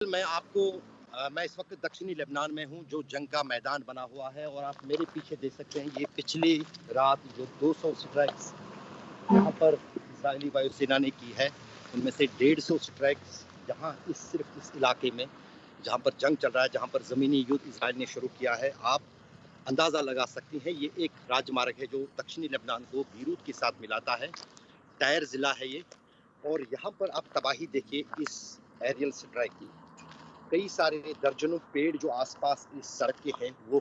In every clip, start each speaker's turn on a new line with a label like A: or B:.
A: मैं आपको मैं इस वक्त दक्षिणी लेबनान में हूं जो जंग का मैदान बना हुआ है और आप मेरे पीछे देख सकते हैं ये पिछली रात जो 200 स्ट्राइक्स यहाँ पर इजरायली वायुसेना ने की है उनमें से 150 स्ट्राइक्स यहाँ सिर्फ इस इलाके में जहाँ पर जंग चल रहा है, जहाँ पर ज़मीनी युद्ध इजराइल ने शुरू किया है। आप अंदाज़ा लगा सकती हैं ये एक राजमार्ग है जो दक्षिणी लेबनान को बीरूत के साथ मिलाता है। टायर ज़िला है ये और यहाँ पर आप तबाही देखिए इस एरियल स्ट्राइक की। कई सारे दर्जनों पेड़ जो आसपास इस सड़क के हैं वो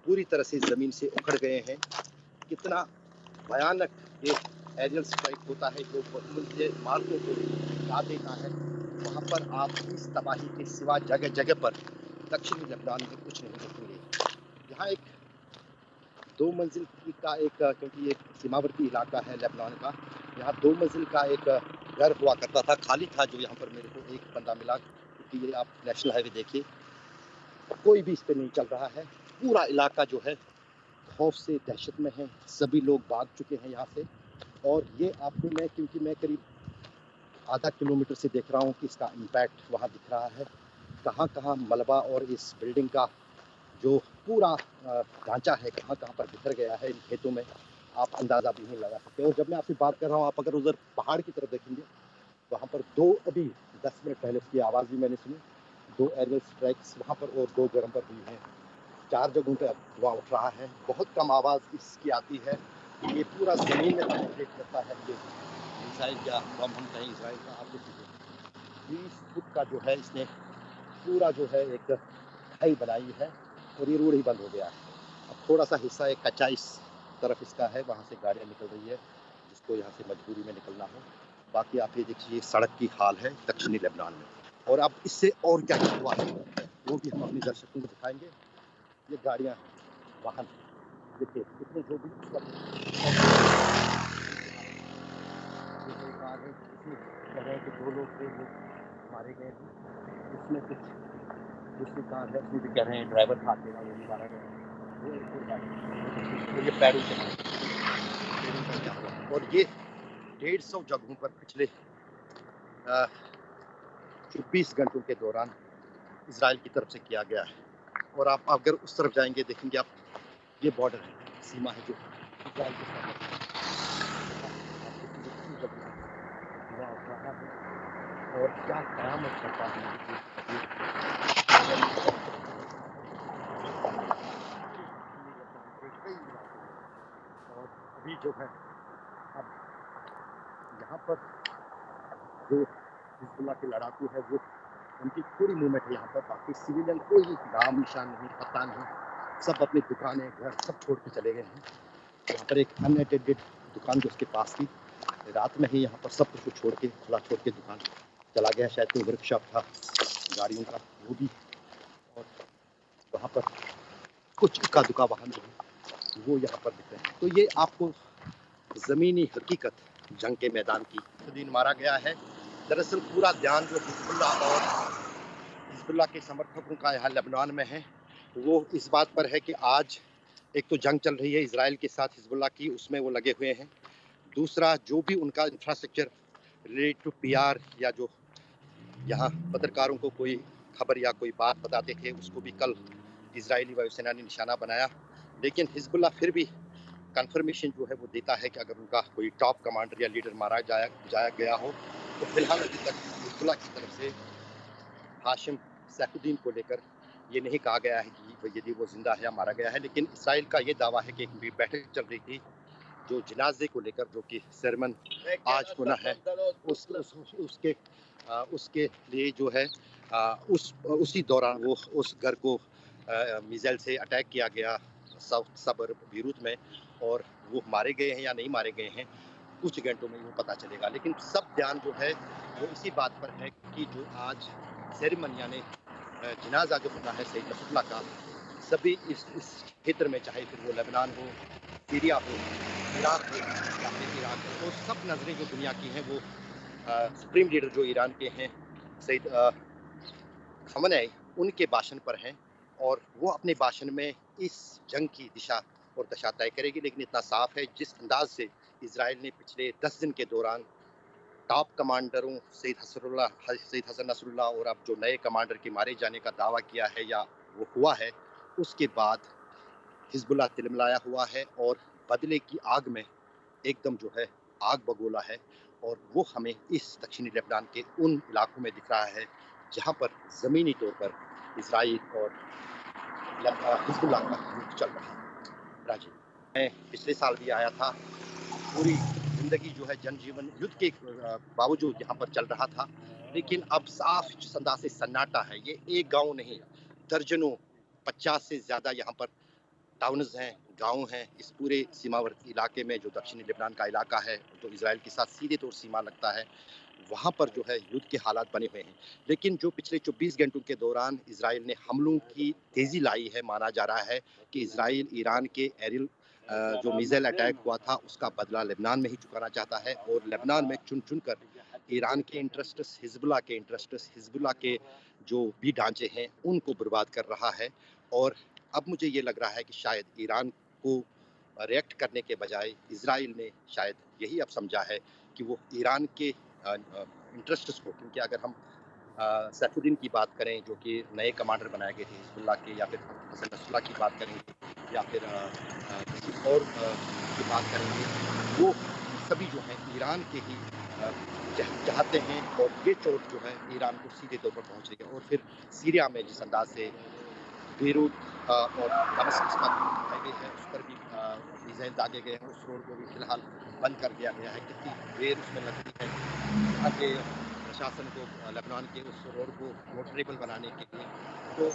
A: पूरी तरह से ज़मीन से उखड़ गए हैं। कितना भयानक ये एरियल स्ट्राइक होता है जो बहुमूल्य इमारतों को गिरा देता है। वहाँ पर आप इस तबाही के सिवा जगह जगह पर दक्षिणी लेबनान में कुछ नहीं देखेंगे। यहाँ एक 2 मंजिल का एक क्योंकि ये सीमावर्ती इलाका है लेबनान का, यहाँ 2 मंजिल का एक घर हुआ करता था, खाली था, जो यहाँ पर मेरे को एक बंदा मिला। क्योंकि ये आप नेशनल हाईवे देखिए, कोई भी इस पे नहीं चल रहा है। पूरा इलाका जो है खौफ से दहशत में है, सभी लोग भाग चुके हैं यहाँ से। और ये आपको मैं क्योंकि मैं करीब आधा किलोमीटर से देख रहा हूँ कि इसका इम्पैक्ट वहाँ दिख रहा है, कहाँ कहाँ मलबा और इस बिल्डिंग का जो पूरा ढांचा है कहाँ कहाँ पर बिखर गया है इन खेतों में, आप अंदाज़ा भी नहीं लगा सकते। और जब मैं आपसे बात कर रहा हूँ, आप अगर उधर पहाड़ की तरफ देखेंगे, वहाँ पर 2 अभी 10 मिनट पहले उसकी आवाज़ भी मैंने सुनी, 2 एरियल स्ट्राइक्स वहाँ पर और 2 जगह पर हुई हैं। 4 जगहों पे धुआं उठ रहा है, बहुत कम आवाज़ इसकी आती है। ये पूरा ज़मीन में पेनिट्रेट करता है ये मिसाइल, या बम हम कहें इजराइल का। आप देखिए 20 फुट का जो है इसने पूरा जो है एक खाई बनाई है और ये रोड ही बंद हो गया है। अब थोड़ा सा हिस्सा एक कच्चा इस तरफ इसका है, वहाँ से गाड़ियाँ निकल रही है जिसको यहाँ से मजबूरी में निकलना हो। बाकी आप ये देखिए सड़क की हाल है दक्षिणी लेबनान में। और अब इससे और क्या हुआ है वो भी हम अपने दर्शकों को दिखाएंगे। ये गाड़ियाँ, वाहन देखिए कितने जो भी कार है, इसमें कह रहे हैं कि 2 लोग थे वो मारे गए हैं। इसमें कुछ दूसरी कार है, उसमें भी कह रहे हैं ड्राइवर था अकेला, वो भी मारा गया। वो एक और गाड़ी, ये पैरों से और ये 150 जगहों पर पिछले 24 घंटों के दौरान इजराइल की तरफ से किया गया है। और आप अगर उस तरफ जाएंगे देखेंगे आप, ये बॉर्डर है, सीमा है जो इजराइल के साथ और क्या कयामत करता है। और अभी जो है अब यहाँ पर जो हिजबुल्लाह के लड़ाकू है वो उनकी पूरी मूवमेंट है यहाँ पर। बाकी सिविलियन कोई नाम निशान नहीं, पता नहीं, सब अपनी दुकानें घर सब छोड़ के चले गए हैं। यहाँ पर एक अनअटेंडेड दुकान जो उसके पास थी, रात में ही यहाँ पर सब कुछ छोड़ के खुला छोड़ के दुकान चला गया। शायद कोई वर्कशॉप था गाड़ियों का, वो भी। और वहाँ पर कुछ इक्का दुक्का वाहन जो है वो यहाँ पर दिख रहे हैं। तो ये आपको ज़मीनी हकीकत जंग के मैदान की। दिन मारा गया है। दरअसल पूरा ध्यान जो हिजबुल्लाह के समर्थकों का यहाँ लेबनान में है वो इस बात पर है कि आज एक तो जंग चल रही है इजराइल के साथ हिजबुल्लाह की, उसमें वो लगे हुए हैं। दूसरा जो भी उनका इंफ्रास्ट्रक्चर रिलेटेड टू पीआर, या जो यहाँ पत्रकारों को कोई खबर या कोई बात बताते थे, उसको भी कल इजरायली वायुसेना ने निशाना बनाया। लेकिन हिजबुल्लाह फिर भी कंफर्मेशन जो है वो देता है कि अगर उनका कोई टॉप कमांडर या लीडर मारा जाया गया हो तो फिलहाल अभी तक हिजबुल्लाह की तरफ से हाशिम सैफुद्दीन को लेकर ये नहीं कहा गया है कि यदि वो जिंदा है या मारा गया है। लेकिन इसराइल का ये दावा है कि एक बैठक चल रही थी जो जनाजे को लेकर, जो कि सेरेमन आज होना है, उसके लिए जो है उसी दौरान वो उस घर को मिसाइल से अटैक किया गया साउथ सबर्ब बीरूत में, और वो मारे गए हैं या नहीं मारे गए हैं कुछ घंटों में वो पता चलेगा। लेकिन सब ध्यान जो है वो इसी बात पर है कि जो आज सेरेमन यानी जनाजा जो होना है सईद नसरुल्लाह का, सभी इस क्षेत्र में, चाहे फिर वो लेबनान हो, सीरिया हो, इराक हो या फिर ईरान हो, तो सब नजरें जो दुनिया की हैं वो सुप्रीम लीडर जो ईरान के हैं सईद खamenei उनके भाषण पर हैं। और वो अपने भाषण में इस जंग की दिशा और दशा तय करेगी। लेकिन इतना साफ है जिस अंदाज से इजराइल ने पिछले 10 दिन के दौरान टॉप कमांडरों सैयद हसन नसरुल्लाह और अब जो नए कमांडर के मारे जाने का दावा किया है या वो हुआ है, उसके बाद हिजबुल्लाह तिलमिलाया हुआ है और बदले की आग में एकदम जो है आग बगोला है। और वो हमें इस दक्षिणी लेबनान के उन इलाकों में दिख रहा है जहाँ पर ज़मीनी तौर पर इसराइल और हिजबुल्लाह का युद्ध चल रहा है। राजीव, मैं पिछले साल भी आया था। पूरी जिंदगी जो है जनजीवन युद्ध के बावजूद यहाँ पर चल रहा था, लेकिन अब साफ संदा से सन्नाटा है। ये एक गांव नहीं, दर्जनों 50 से ज्यादा यहाँ पर टाउन्स हैं, गांव हैं। इस पूरे सीमावर्ती इलाके में जो दक्षिणी लेबनान का इलाका है, जो इजराइल के साथ सीधे तौर सीमा लगता है, वहाँ पर जो है युद्ध के हालात बने हुए हैं। लेकिन जो पिछले 24 घंटों के दौरान इजराइल ने हमलों की तेजी लाई है, माना जा रहा है कि इजराइल ईरान के एरियल जो मिसाइल अटैक हुआ था उसका बदला लेबनान में ही चुकाना चाहता है और लेबनान में चुन चुन कर ईरान के इंटरेस्ट्स, हिजबुल्लाह के जो भी ढांचे हैं उनको बर्बाद कर रहा है। और अब मुझे ये लग रहा है कि शायद ईरान को रिएक्ट करने के बजाय इजराइल ने शायद यही अब समझा है कि वो ईरान के इंटरेस्ट्स को, क्योंकि अगर हम सैफुद्दीन की बात करें जो कि नए कमांडर बनाए गए थे हिजबुल्लाह के, या फिर हसन नसरुल्लाह की बात करेंगे, या फिर किसी और की बात करेंगे, वो सभी जो हैं ईरान के ही चाहते हैं। और ये चोट जो है ईरान को सीधे तौर पर पहुंच रही है। और फिर सीरिया में जिस अंदाज से बेरूत और दमिश्क का हाईवे है उस पर भी मिसाइल दागे गए हैं, उस रोड को भी फिलहाल बंद कर दिया गया है। कितनी देर उसमें लगती है यहाँ के प्रशासन को लेबनान के उस रोड को मोटरेबल बनाने के लिए। तो